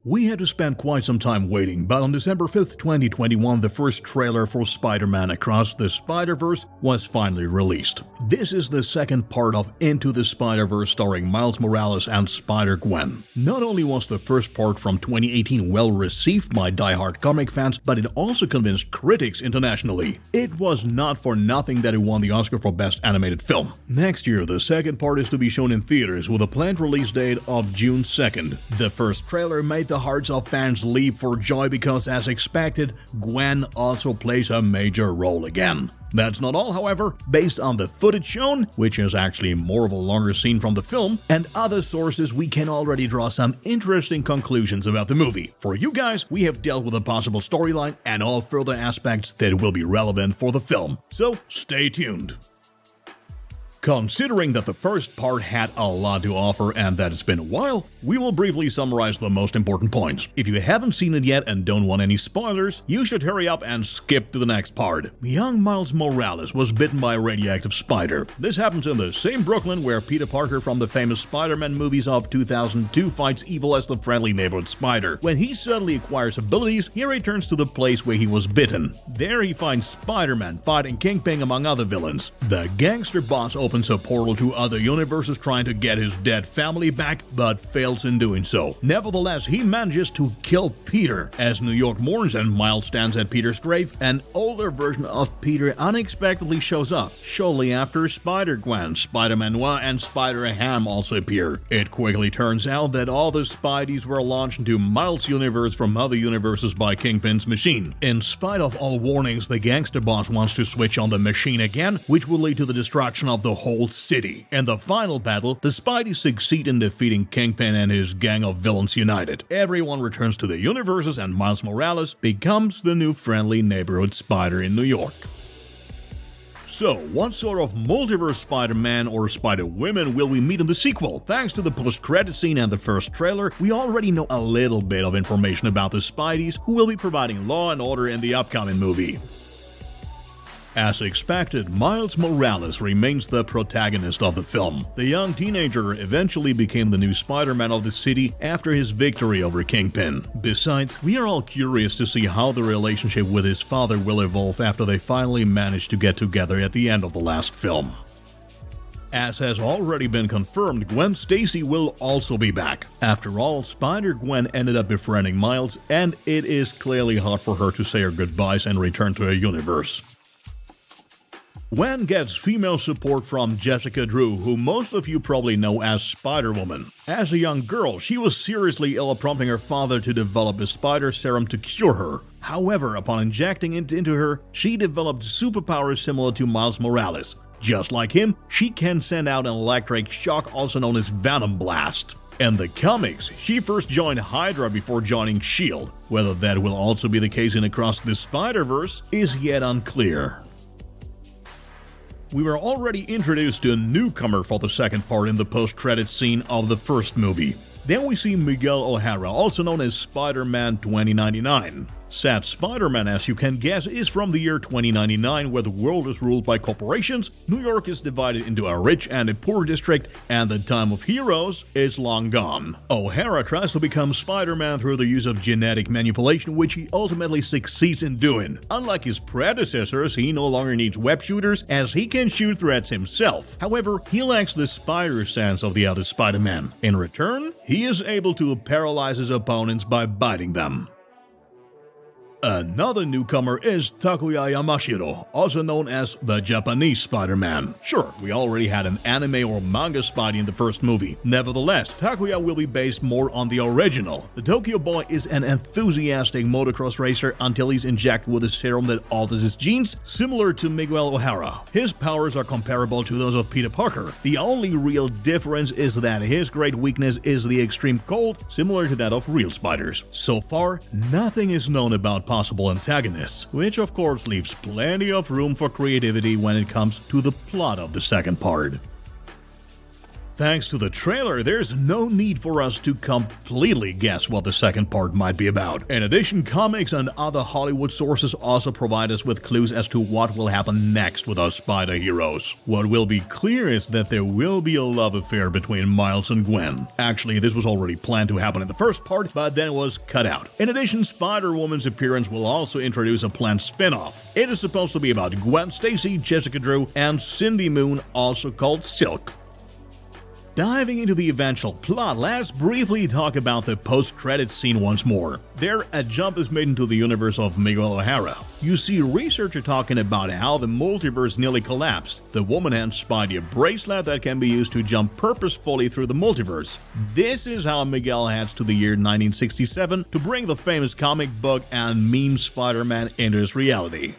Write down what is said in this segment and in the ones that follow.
We had to spend quite some time waiting, but on December 5th, 2021, the first trailer for Spider-Man Across the Spider-Verse was finally released. This is the second part of Into the Spider-Verse starring Miles Morales and Spider-Gwen. Not only was the first part from 2018 well received by die-hard comic fans, but it also convinced critics internationally. It was not for nothing that it won the Oscar for Best Animated Film. Next year, the second part is to be shown in theaters with a planned release date of June 2nd. The first trailer made the hearts of fans leap for joy because, as expected, Gwen also plays a major role again. That's not all, however. Based on the footage shown, which is actually more of a longer scene from the film, and other sources, we can already draw some interesting conclusions about the movie. For you guys, we have dealt with a possible storyline and all further aspects that will be relevant for the film, so stay tuned. Considering that the first part had a lot to offer and that it's been a while, we will briefly summarize the most important points. If you haven't seen it yet and don't want any spoilers, you should hurry up and skip to the next part. Young Miles Morales was bitten by a radioactive spider. This happens in the same Brooklyn where Peter Parker from the famous Spider-Man movies of 2002 fights evil as the friendly neighborhood spider. When he suddenly acquires abilities, he returns to the place where he was bitten. There he finds Spider-Man fighting Kingpin among other villains. The gangster boss opens a portal to other universes trying to get his dead family back, but fails in doing so. Nevertheless, he manages to kill Peter. As New York mourns and Miles stands at Peter's grave, an older version of Peter unexpectedly shows up. Shortly after, Spider-Gwen, Spider-Manoir, and Spider-Ham also appear. It quickly turns out that all the Spideys were launched into Miles' universe from other universes by Kingpin's machine. In spite of all warnings, the gangster boss wants to switch on the machine again, which will lead to the destruction of the whole city. In the final battle, the Spideys succeed in defeating Kingpin and his gang of villains united. Everyone returns to their universes and Miles Morales becomes the new friendly neighborhood spider in New York. So, what sort of multiverse Spider-Man or Spider-Women will we meet in the sequel? Thanks to the post-credit scene and the first trailer, we already know a little bit of information about the Spideys who will be providing law and order in the upcoming movie. As expected, Miles Morales remains the protagonist of the film. The young teenager eventually became the new Spider-Man of the city after his victory over Kingpin. Besides, we are all curious to see how the relationship with his father will evolve after they finally manage to get together at the end of the last film. As has already been confirmed, Gwen Stacy will also be back. After all, Spider-Gwen ended up befriending Miles, and it is clearly hard for her to say her goodbyes and return to her universe. Gwen gets female support from Jessica Drew, who most of you probably know as Spider-Woman. As a young girl, she was seriously ill, prompting her father to develop a spider serum to cure her. However, upon injecting it into her, she developed superpowers similar to Miles Morales. Just like him, she can send out an electric shock, also known as Venom Blast. In the comics, she first joined Hydra before joining S.H.I.E.L.D. Whether that will also be the case in Across the Spider-Verse is yet unclear. We were already introduced to a newcomer for the second part in the post-credits scene of the first movie. Then we see Miguel O'Hara, also known as Spider-Man 2099. Said Spider-Man, as you can guess, is from the year 2099, where the world is ruled by corporations, New York is divided into a rich and a poor district, and the time of heroes is long gone. O'Hara tries to become Spider-Man through the use of genetic manipulation, which he ultimately succeeds in doing. Unlike his predecessors, he no longer needs web shooters, as he can shoot threats himself. However, he lacks the spider sense of the other Spider-Man. In return, he is able to paralyze his opponents by biting them. Another newcomer is Takuya Yamashiro, also known as the Japanese Spider-Man. Sure, we already had an anime or manga Spidey in the first movie. Nevertheless, Takuya will be based more on the original. The Tokyo boy is an enthusiastic motocross racer until he's injected with a serum that alters his genes, similar to Miguel O'Hara. His powers are comparable to those of Peter Parker. The only real difference is that his great weakness is the extreme cold, similar to that of real spiders. So far, nothing is known about possible antagonists, which of course leaves plenty of room for creativity when it comes to the plot of the second part. Thanks to the trailer, there's no need for us to completely guess what the second part might be about. In addition, comics and other Hollywood sources also provide us with clues as to what will happen next with our spider heroes. What will be clear is that there will be a love affair between Miles and Gwen. Actually, this was already planned to happen in the first part, but then it was cut out. In addition, Spider-Woman's appearance will also introduce a planned spin-off. It is supposed to be about Gwen Stacy, Jessica Drew, and Cindy Moon, also called Silk. Diving into the eventual plot, let's briefly talk about the post-credits scene once more. There, a jump is made into the universe of Miguel O'Hara. You see researchers talking about how the multiverse nearly collapsed. The woman hands Spidey a bracelet that can be used to jump purposefully through the multiverse. This is how Miguel heads to the year 1967 to bring the famous comic book and meme Spider-Man into his reality.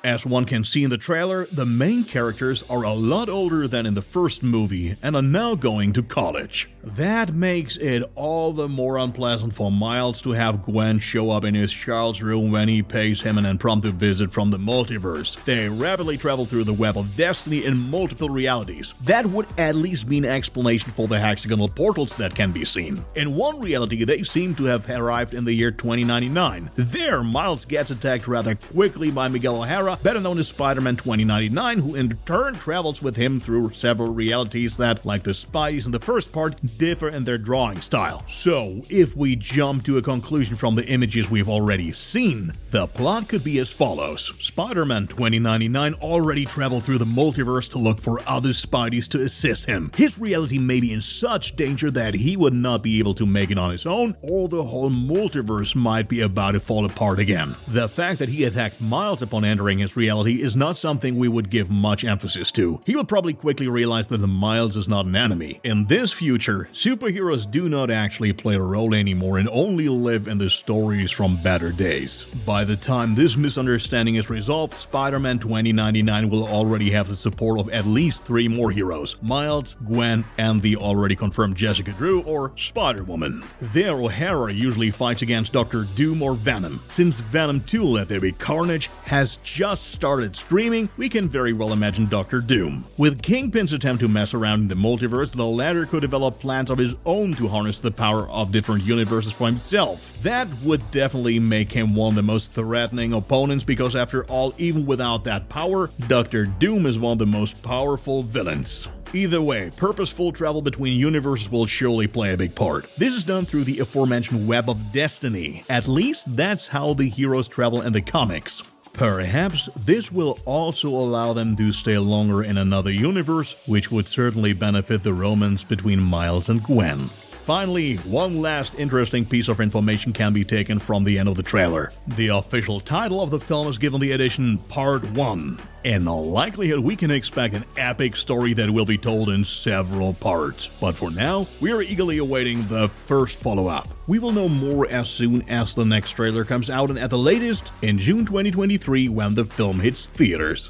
As one can see in the trailer, the main characters are a lot older than in the first movie and are now going to college. That makes it all the more unpleasant for Miles to have Gwen show up in his child's room when he pays him an impromptu visit from the multiverse. They rapidly travel through the web of destiny in multiple realities. That would at least be an explanation for the hexagonal portals that can be seen. In one reality, they seem to have arrived in the year 2099. There, Miles gets attacked rather quickly by Miguel O'Hara, better known as Spider-Man 2099, who in turn travels with him through several realities that, like the Spideys in the first part, differ in their drawing style. So, if we jump to a conclusion from the images we've already seen, the plot could be as follows. Spider-Man 2099 already traveled through the multiverse to look for other Spideys to assist him. His reality may be in such danger that he would not be able to make it on his own, or the whole multiverse might be about to fall apart again. The fact that he attacked Miles upon entering his reality is not something we would give much emphasis to. He will probably quickly realize that the Miles is not an enemy. In this future, superheroes do not actually play a role anymore and only live in the stories from better days. By the time this misunderstanding is resolved, Spider-Man 2099 will already have the support of at least 3 more heroes: Miles, Gwen, and the already confirmed Jessica Drew, or Spider-Woman. There, O'Hara usually fights against Dr. Doom or Venom. Since Venom 2: Let There Be Carnage has just started streaming, we can very well imagine Dr. Doom. With Kingpin's attempt to mess around in the multiverse, the latter could develop plans of his own to harness the power of different universes for himself. That would definitely make him one of the most threatening opponents, because after all, even without that power, Dr. Doom is one of the most powerful villains. Either way, purposeful travel between universes will surely play a big part. This is done through the aforementioned web of destiny. At least that's how the heroes travel in the comics. Perhaps this will also allow them to stay longer in another universe, which would certainly benefit the romance between Miles and Gwen. Finally, one last interesting piece of information can be taken from the end of the trailer. The official title of the film is given the addition Part 1. In all likelihood, we can expect an epic story that will be told in several parts. But for now, we are eagerly awaiting the first follow-up. We will know more as soon as the next trailer comes out, and at the latest, in June 2023 when the film hits theaters.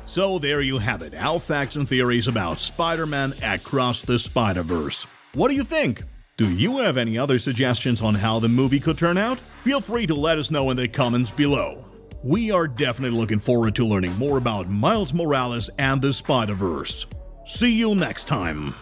So there you have it, our facts and theories about Spider-Man Across the Spider-Verse. What do you think? Do you have any other suggestions on how the movie could turn out? Feel free to let us know in the comments below. We are definitely looking forward to learning more about Miles Morales and the Spider-Verse. See you next time.